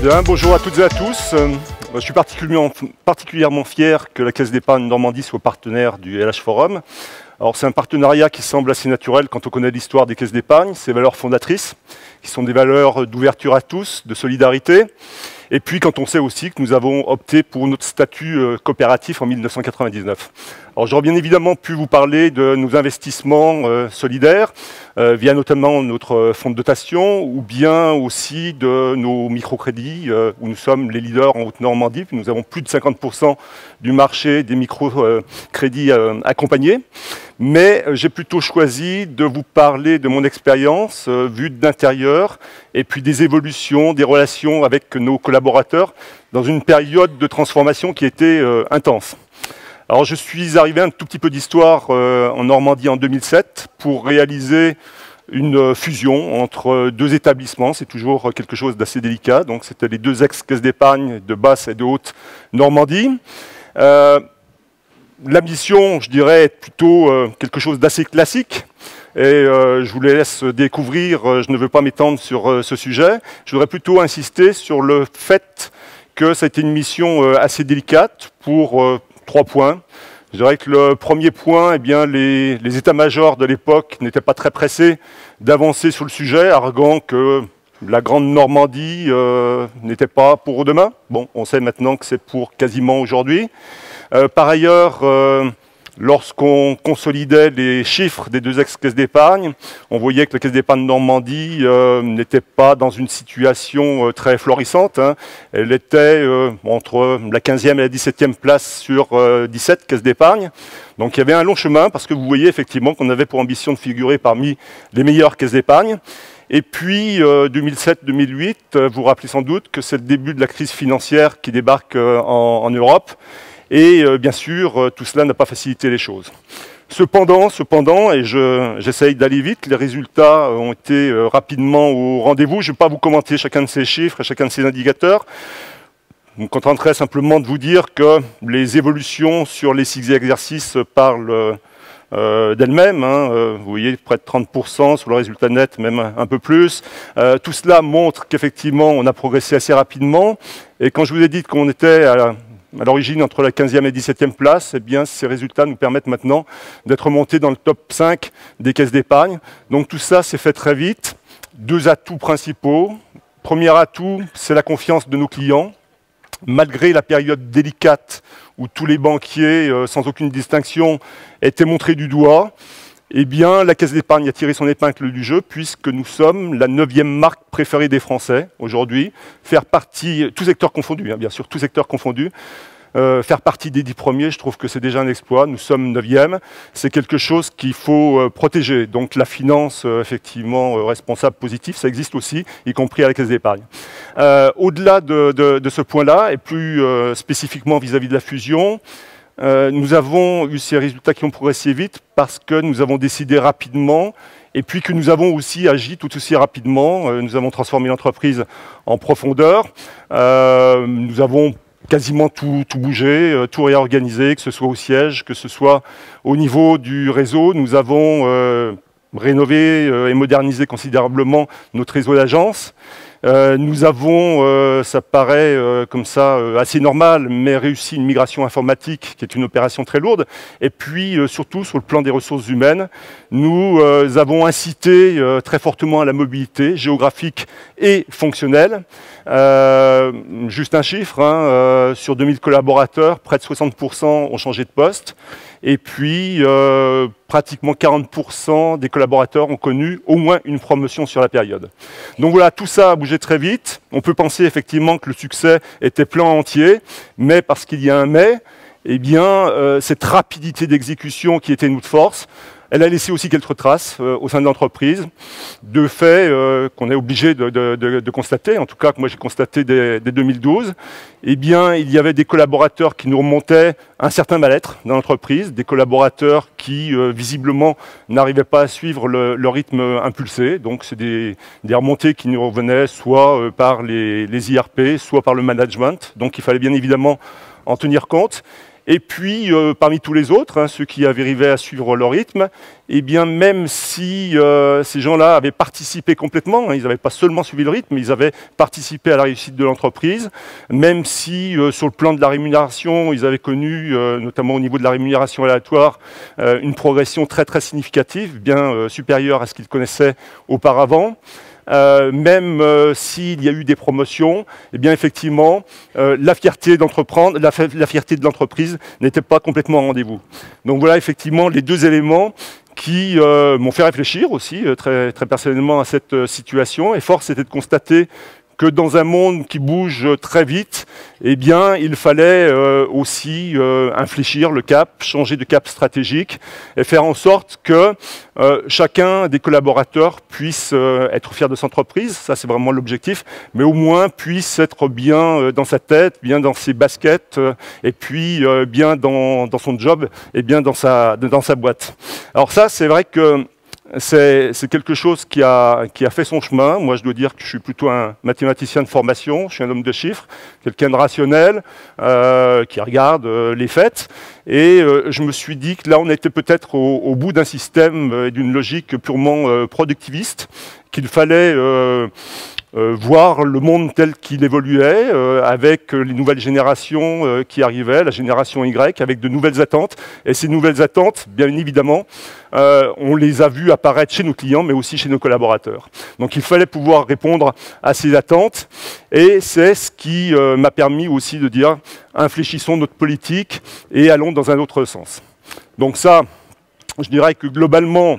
Bien, bonjour à toutes et à tous. Je suis particulièrement fier que la Caisse d'épargne Normandie soit partenaire du LH Forum. Alors c'est un partenariat qui semble assez naturel quand on connaît l'histoire des caisses d'épargne, ses valeurs fondatrices, qui sont des valeurs d'ouverture à tous, de solidarité. Et puis quand on sait aussi que nous avons opté pour notre statut coopératif en 1999. Alors j'aurais bien évidemment pu vous parler de nos investissements solidaires, via notamment notre fonds de dotation, ou bien aussi de nos microcrédits, où nous sommes les leaders en Haute-Normandie. Nous avons plus de 50% du marché des microcrédits accompagnés. Mais j'ai plutôt choisi de vous parler de mon expérience vue d'intérieur et puis des évolutions, des relations avec nos collaborateurs dans une période de transformation qui était intense. Alors je suis arrivé un tout petit peu d'histoire en Normandie en 2007 pour réaliser une fusion entre deux établissements. C'est toujours quelque chose d'assez délicat. Donc c'était les deux ex-caisses d'épargne de Basse et de Haute-Normandie. La mission, je dirais, est plutôt quelque chose d'assez classique. Et je vous laisse découvrir, je ne veux pas m'étendre sur ce sujet. Je voudrais plutôt insister sur le fait que ça a été une mission assez délicate pour 3 points. Je dirais que le premier point, eh bien, les états-majors de l'époque n'étaient pas très pressés d'avancer sur le sujet, arguant que la Grande Normandie n'était pas pour demain. Bon, on sait maintenant que c'est pour quasiment aujourd'hui. Par ailleurs, lorsqu'on consolidait les chiffres des deux ex-caisses d'épargne, on voyait que la Caisse d'épargne Normandie n'était pas dans une situation très florissante. Hein. Elle était entre la 15e et la 17e place sur 17 caisses d'épargne. Donc il y avait un long chemin parce que vous voyez effectivement qu'on avait pour ambition de figurer parmi les meilleures caisses d'épargne. Et puis 2007-2008, vous vous rappelez sans doute que c'est le début de la crise financière qui débarque en Europe. Et bien sûr, tout cela n'a pas facilité les choses. Cependant, et j'essaye d'aller vite, les résultats ont été rapidement au rendez-vous. Je ne vais pas vous commenter chacun de ces chiffres et chacun de ces indicateurs. Je me contenterai simplement de vous dire que les évolutions sur les 6 exercices parlent d'elles-mêmes. Hein. Vous voyez, près de 30% sur le résultat net, même un peu plus. Tout cela montre qu'effectivement, on a progressé assez rapidement. Et quand je vous ai dit qu'on était à l'origine entre la 15e et 17e place, eh bien, ces résultats nous permettent maintenant d'être montés dans le top 5 des caisses d'épargne. Donc tout ça s'est fait très vite. 2 atouts principaux. Premier atout, c'est la confiance de nos clients. Malgré la période délicate où tous les banquiers, sans aucune distinction, étaient montrés du doigt, eh bien, la Caisse d'épargne a tiré son épingle du jeu puisque nous sommes la 9e marque préférée des Français aujourd'hui. Faire partie, tous secteurs confondus, hein, bien sûr, tous secteurs confondus. Faire partie des 10 premiers, je trouve que c'est déjà un exploit. Nous sommes 9e. C'est quelque chose qu'il faut protéger. Donc la finance, effectivement, responsable, positive, ça existe aussi, y compris à la Caisse d'épargne. Au-delà de ce point-là, et plus spécifiquement vis-à-vis de la fusion, nous avons eu ces résultats qui ont progressé vite parce que nous avons décidé rapidement et puis que nous avons aussi agi tout aussi rapidement. Nous avons transformé l'entreprise en profondeur. Nous avons quasiment tout bougé, tout réorganisé, que ce soit au siège, que ce soit au niveau du réseau. Nous avons rénové et modernisé considérablement notre réseau d'agences. Nous avons, ça paraît comme ça assez normal, mais réussi une migration informatique qui est une opération très lourde. Et puis surtout sur le plan des ressources humaines, nous avons incité très fortement à la mobilité géographique et fonctionnelle. Juste un chiffre, hein, sur 2000 collaborateurs, près de 60% ont changé de poste. Et puis, pratiquement 40% des collaborateurs ont connu au moins une promotion sur la période. Donc voilà, tout ça a bougé très vite. On peut penser effectivement que le succès était plein entier, mais parce qu'il y a un mais, eh bien, cette rapidité d'exécution qui était notre force, elle a laissé aussi quelques traces au sein de l'entreprise, de faits qu'on est obligé de constater, en tout cas que moi j'ai constaté dès 2012. Eh bien, il y avait des collaborateurs qui nous remontaient un certain mal-être dans l'entreprise, des collaborateurs qui visiblement n'arrivaient pas à suivre le rythme impulsé. Donc c'est des remontées qui nous revenaient soit par les IRP, soit par le management. Donc il fallait bien évidemment en tenir compte. Et puis, parmi tous les autres, hein, ceux qui arrivaient à suivre leur rythme, eh bien, même si ces gens-là avaient participé complètement, hein, ils n'avaient pas seulement suivi le rythme, mais ils avaient participé à la réussite de l'entreprise, même si sur le plan de la rémunération, ils avaient connu, notamment au niveau de la rémunération aléatoire, une progression très très significative, bien supérieure à ce qu'ils connaissaient auparavant. Même s'il y a eu des promotions, eh bien effectivement, la fierté d'entreprendre, la fierté de l'entreprise n'était pas complètement au rendez-vous. Donc voilà effectivement les deux éléments qui m'ont fait réfléchir aussi très, très personnellement à cette situation. Et force était de constater que dans un monde qui bouge très vite, eh bien, il fallait aussi infléchir le cap, changer de cap stratégique et faire en sorte que chacun des collaborateurs puisse être fier de son entreprise, ça c'est vraiment l'objectif, mais au moins puisse être bien dans sa tête, bien dans ses baskets et puis bien dans son job et bien dans sa boîte. Alors ça, c'est vrai que c'est quelque chose qui a fait son chemin. Moi, je dois dire que je suis plutôt un mathématicien de formation, je suis un homme de chiffres, quelqu'un de rationnel, qui regarde les faits. Et je me suis dit que là, on était peut-être au bout d'un système et d'une logique purement productiviste, qu'il fallait voir le monde tel qu'il évoluait, avec les nouvelles générations qui arrivaient, la génération Y, avec de nouvelles attentes. Et ces nouvelles attentes, bien évidemment, on les a vues apparaître chez nos clients, mais aussi chez nos collaborateurs. Donc il fallait pouvoir répondre à ces attentes. Et c'est ce qui m'a permis aussi de dire, infléchissons notre politique et allons dans un autre sens. Donc ça, je dirais que globalement,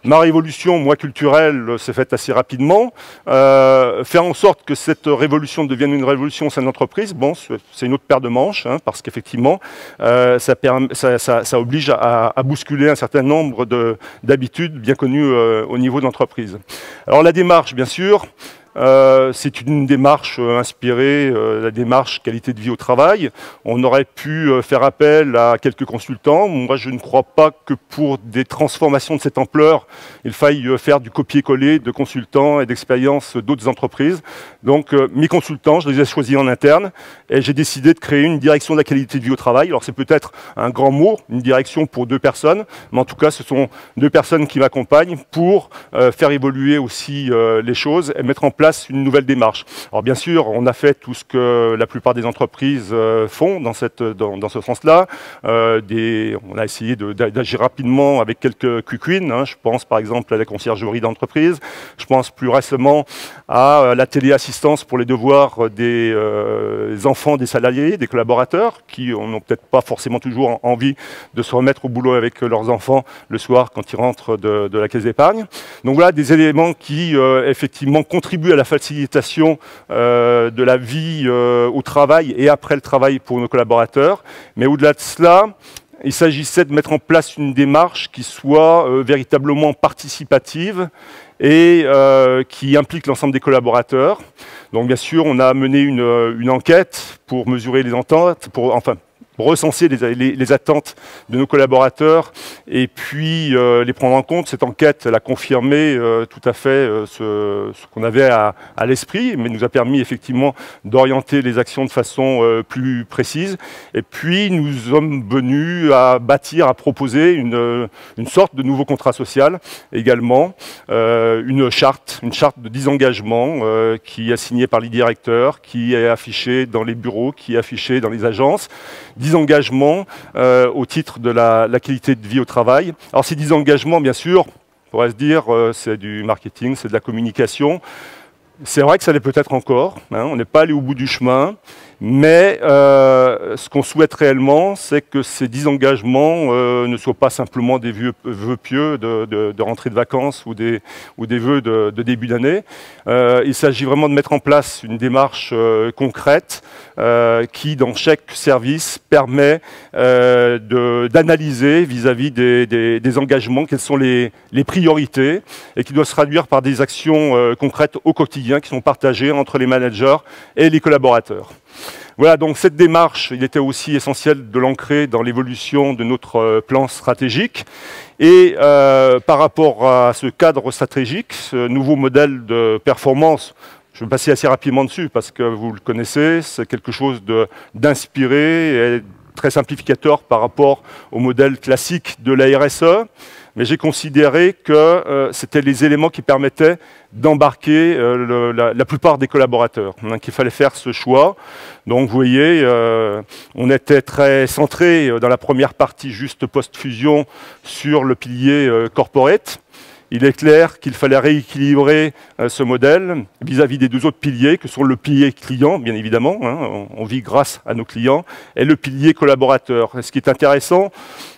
ma révolution, moi, culturelle, s'est faite assez rapidement. Faire en sorte que cette révolution devienne une révolution au sein de l'entreprise, bon, c'est une autre paire de manches, hein, parce qu'effectivement, ça oblige à bousculer un certain nombre d'habitudes bien connues au niveau de l'entreprise. Alors la démarche, bien sûr, c'est une démarche inspirée, la démarche qualité de vie au travail. On aurait pu faire appel à quelques consultants. Moi, je ne crois pas que pour des transformations de cette ampleur, il faille faire du copier-coller de consultants et d'expériences d'autres entreprises. Donc, mes consultants, je les ai choisis en interne et j'ai décidé de créer une direction de la qualité de vie au travail. Alors, c'est peut-être un grand mot, une direction pour 2 personnes, mais en tout cas, ce sont 2 personnes qui m'accompagnent pour faire évoluer aussi les choses et mettre en place une nouvelle démarche. Alors bien sûr, on a fait tout ce que la plupart des entreprises font dans ce sens-là. On a essayé d'agir rapidement avec quelques quick wins. Hein. Je pense par exemple à la conciergerie d'entreprise. Je pense plus récemment à la téléassistance pour les devoirs des enfants des salariés, des collaborateurs, qui n'ont peut-être pas forcément toujours envie de se remettre au boulot avec leurs enfants le soir quand ils rentrent de la caisse d'épargne. Donc voilà des éléments qui effectivement contribuent à la facilitation de la vie au travail et après le travail pour nos collaborateurs. Mais au-delà de cela, il s'agissait de mettre en place une démarche qui soit véritablement participative et qui implique l'ensemble des collaborateurs. Donc bien sûr, on a mené une enquête pour mesurer les attentes, pour recenser les attentes de nos collaborateurs et puis les prendre en compte. Cette enquête, elle a confirmé tout à fait ce qu'on avait à l'esprit, mais nous a permis effectivement d'orienter les actions de façon plus précise. Et puis nous sommes venus à bâtir, à proposer une sorte de nouveau contrat social également, une charte de 10 engagements qui est signée par les directeurs, qui est affichée dans les bureaux, qui est affichée dans les agences. 10 engagements au titre de la qualité de vie au travail. Alors ces 10 engagements, bien sûr, on pourrait se dire, c'est du marketing, c'est de la communication. C'est vrai que ça l'est peut-être encore, hein, on n'est pas allé au bout du chemin, mais ce qu'on souhaite réellement, c'est que ces 10 engagements ne soient pas simplement des vœux pieux de rentrée de vacances ou des vœux de début d'année. Il s'agit vraiment de mettre en place une démarche concrète qui, dans chaque service, permet d'analyser vis-à-vis des engagements quelles sont les priorités et qui doivent se traduire par des actions concrètes au quotidien qui sont partagées entre les managers et les collaborateurs. Voilà, donc cette démarche, il était aussi essentiel de l'ancrer dans l'évolution de notre plan stratégique. Et par rapport à ce cadre stratégique, ce nouveau modèle de performance, je vais passer assez rapidement dessus parce que vous le connaissez, c'est quelque chose d'inspiré et très simplificateur par rapport au modèle classique de la RSE, mais j'ai considéré que c'était les éléments qui permettaient d'embarquer la plupart des collaborateurs, hein, qu'il fallait faire ce choix. Donc vous voyez, on était très centré dans la première partie juste post-fusion sur le pilier corporate. Il est clair qu'il fallait rééquilibrer ce modèle vis-à-vis des deux autres piliers, que sont le pilier client, bien évidemment, hein, on vit grâce à nos clients, et le pilier collaborateur. Et ce qui est intéressant,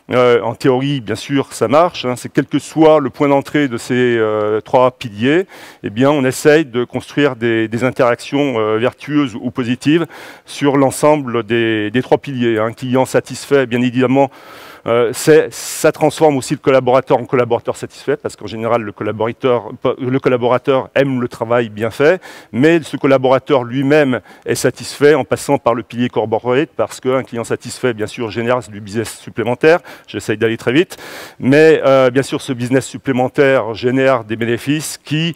en théorie, bien sûr, ça marche, hein, c'est quel que soit le point d'entrée de ces trois piliers, eh bien, on essaye de construire des interactions vertueuses ou positives sur l'ensemble des trois piliers. Un client satisfait, bien évidemment, ça transforme aussi le collaborateur en collaborateur satisfait, parce qu'en général, le collaborateur aime le travail bien fait, mais ce collaborateur lui-même est satisfait en passant par le pilier corporate, parce qu'un client satisfait, bien sûr, génère du business supplémentaire. J'essaye d'aller très vite, mais bien sûr, ce business supplémentaire génère des bénéfices qui,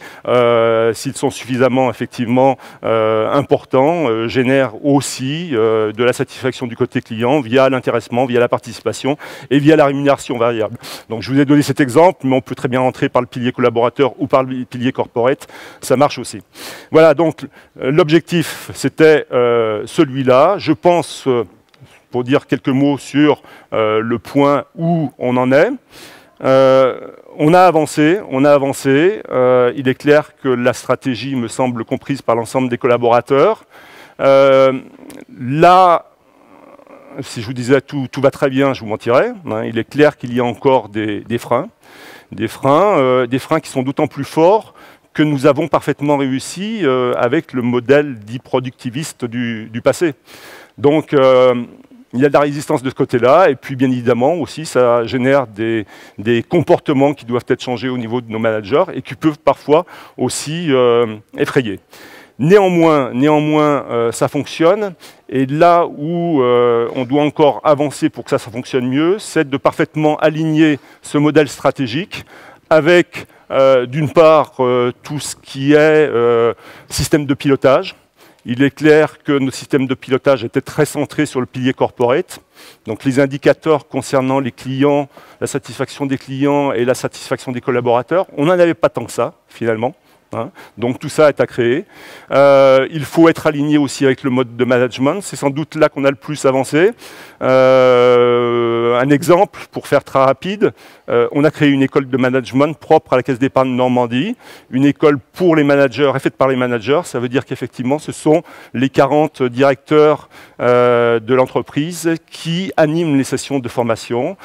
s'ils sont suffisamment effectivement importants, génèrent aussi de la satisfaction du côté client via l'intéressement, via la participation et via la rémunération variable. Donc je vous ai donné cet exemple, mais on peut très bien rentrer par le pilier collaborateur ou par le pilier corporate, ça marche aussi. Voilà, donc l'objectif c'était celui-là. Je pense, pour dire quelques mots sur le point où on en est, on a avancé. Il est clair que la stratégie me semble comprise par l'ensemble des collaborateurs. Là, si je vous disais tout va très bien, je vous mentirais. Hein, il est clair qu'il y a encore des freins qui sont d'autant plus forts que nous avons parfaitement réussi avec le modèle dit productiviste du passé. Donc, il y a de la résistance de ce côté-là, et puis bien évidemment aussi, ça génère des comportements qui doivent être changés au niveau de nos managers et qui peuvent parfois aussi effrayer. Néanmoins, ça fonctionne, et là où on doit encore avancer pour que ça fonctionne mieux, c'est de parfaitement aligner ce modèle stratégique avec, d'une part, tout ce qui est système de pilotage. Il est clair que nos systèmes de pilotage étaient très centrés sur le pilier corporate. Donc les indicateurs concernant les clients, la satisfaction des clients et la satisfaction des collaborateurs, on n'en avait pas tant que ça, finalement. Hein. Donc tout ça est à créer. Il faut être aligné aussi avec le mode de management. C'est sans doute là qu'on a le plus avancé. Un exemple, pour faire très rapide, on a créé une école de management propre à la Caisse d'épargne Normandie. Une école pour les managers et faite par les managers. Ça veut dire qu'effectivement, ce sont les 40 directeurs de l'entreprise qui animent les sessions de formation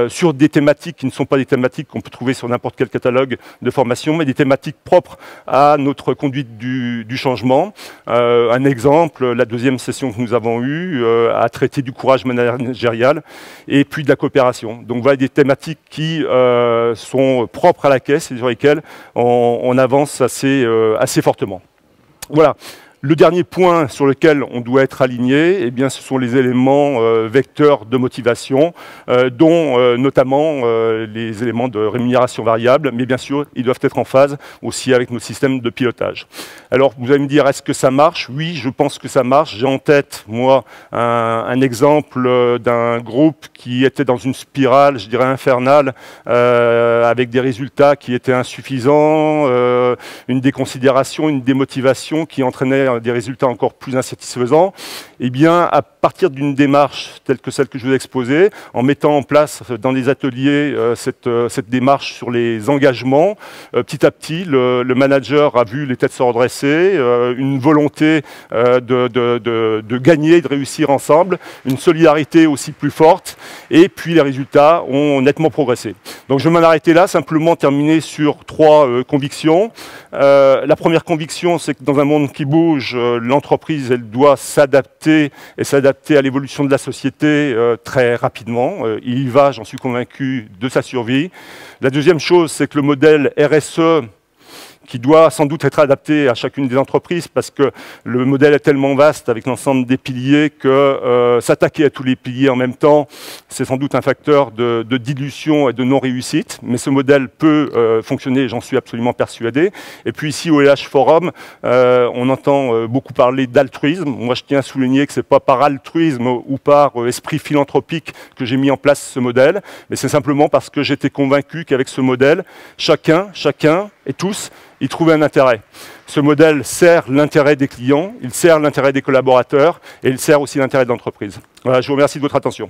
sur des thématiques qui ne sont pas des thématiques qu'on peut trouver sur n'importe quel catalogue de formation, mais des thématiques propres à notre conduite du changement. Un exemple, la deuxième session que nous avons eue a traité du courage managérial et puis de la coopération. Donc voilà des thématiques qui sont propres à la Caisse et sur lesquelles on avance assez fortement. Voilà. Le dernier point sur lequel on doit être aligné, eh bien, ce sont les éléments vecteurs de motivation, dont notamment les éléments de rémunération variable, mais bien sûr, ils doivent être en phase aussi avec nos systèmes de pilotage. Alors, vous allez me dire, est-ce que ça marche? Oui, je pense que ça marche. J'ai en tête, moi, un exemple d'un groupe qui était dans une spirale, je dirais, infernale, avec des résultats qui étaient insuffisants, une déconsidération, une démotivation qui entraînait des résultats encore plus insatisfaisants, eh bien, à partir d'une démarche telle que celle que je vous ai exposée, en mettant en place dans les ateliers cette démarche sur les engagements, petit à petit, le manager a vu les têtes se redresser, une volonté de gagner, de réussir ensemble, une solidarité aussi plus forte, et puis les résultats ont nettement progressé. Donc je vais m'en arrêter là, simplement terminer sur trois convictions. La première conviction, c'est que dans un monde qui bouge, l'entreprise, elle doit s'adapter et s'adapter à l'évolution de la société très rapidement. Il y va, j'en suis convaincu, de sa survie. La deuxième chose, c'est que le modèle RSE, qui doit sans doute être adapté à chacune des entreprises parce que le modèle est tellement vaste avec l'ensemble des piliers que s'attaquer à tous les piliers en même temps, c'est sans doute un facteur de dilution et de non-réussite, mais ce modèle peut fonctionner, j'en suis absolument persuadé. Et puis ici au LH Forum, on entend beaucoup parler d'altruisme. Moi je tiens à souligner que ce n'est pas par altruisme ou par esprit philanthropique que j'ai mis en place ce modèle, mais c'est simplement parce que j'étais convaincu qu'avec ce modèle, chacun et tous y trouvaient un intérêt. Ce modèle sert l'intérêt des clients, il sert l'intérêt des collaborateurs et il sert aussi l'intérêt de l'entreprise. Voilà, je vous remercie de votre attention.